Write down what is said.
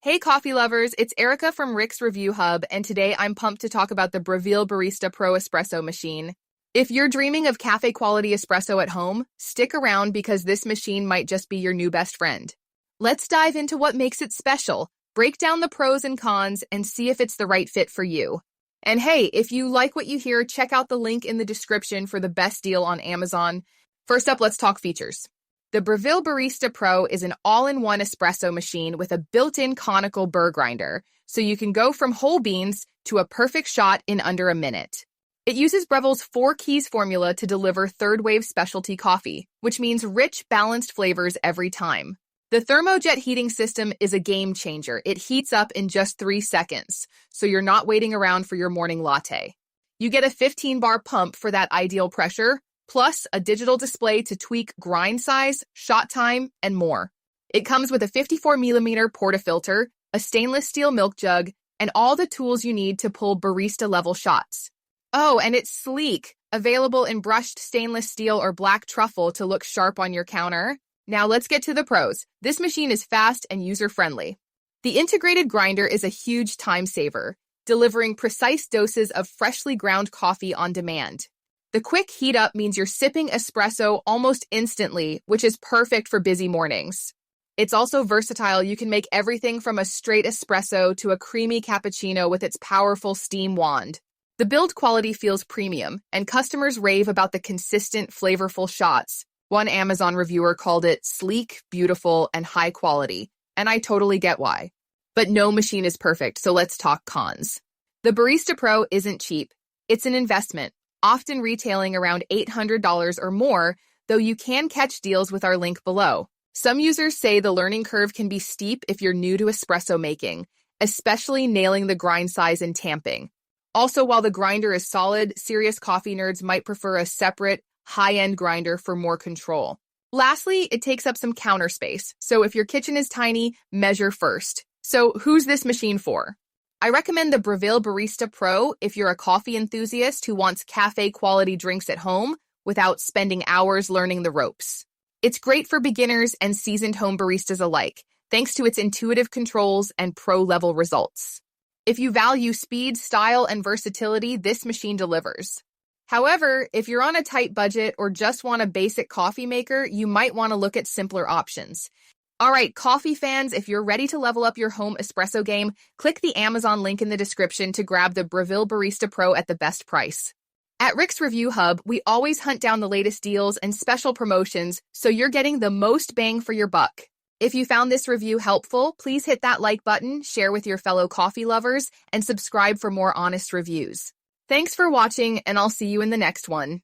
Hey, coffee lovers, it's Erica from Rick's Review Hub, and today I'm pumped to talk about the Breville Barista Pro espresso machine. If you're dreaming of cafe-quality espresso at home, stick around because this machine might just be your new best friend. Let's dive into what makes it special, break down the pros and cons, and see if it's the right fit for you. And hey, if you like what you hear, check out the link in the description for the best deal on Amazon. First up, let's talk features. The Breville Barista Pro is an all-in-one espresso machine with a built-in conical burr grinder, so you can go from whole beans to a perfect shot in under a minute. It uses Breville's 4-keys formula to deliver third-wave specialty coffee, which means rich, balanced flavors every time. The ThermoJet heating system is a game changer. It heats up in just 3 seconds, so you're not waiting around for your morning latte. You get a 15-bar pump for that ideal pressure, plus a digital display to tweak grind size, shot time, and more. It comes with a 54mm portafilter, a stainless steel milk jug, and all the tools you need to pull barista-level shots. Oh, and it's sleek, available in brushed stainless steel or black truffle to look sharp on your counter. Now let's get to the pros. This machine is fast and user-friendly. The integrated grinder is a huge time saver, delivering precise doses of freshly ground coffee on demand. The quick heat up means you're sipping espresso almost instantly, which is perfect for busy mornings. It's also versatile. You can make everything from a straight espresso to a creamy cappuccino with its powerful steam wand. The build quality feels premium, and customers rave about the consistent, flavorful shots. One Amazon reviewer called it sleek, beautiful, and high quality, and I totally get why. But no machine is perfect, so let's talk cons. The Barista Pro isn't cheap. It's an investment, often retailing around $800 or more, though you can catch deals with our link below. Some users say the learning curve can be steep if you're new to espresso making, especially nailing the grind size and tamping. Also, while the grinder is solid, serious coffee nerds might prefer a separate, high-end grinder for more control. Lastly, it takes up some counter space, so if your kitchen is tiny, measure first. So who's this machine for? I recommend the Breville Barista Pro if you're a coffee enthusiast who wants cafe-quality drinks at home without spending hours learning the ropes. It's great for beginners and seasoned home baristas alike, thanks to its intuitive controls and pro-level results. If you value speed, style, and versatility, this machine delivers. However, if you're on a tight budget or just want a basic coffee maker, you might want to look at simpler options. All right, coffee fans, if you're ready to level up your home espresso game, click the Amazon link in the description to grab the Breville Barista Pro at the best price. At Rick's Review Hub, we always hunt down the latest deals and special promotions, so you're getting the most bang for your buck. If you found this review helpful, please hit that like button, share with your fellow coffee lovers, and subscribe for more honest reviews. Thanks for watching, and I'll see you in the next one.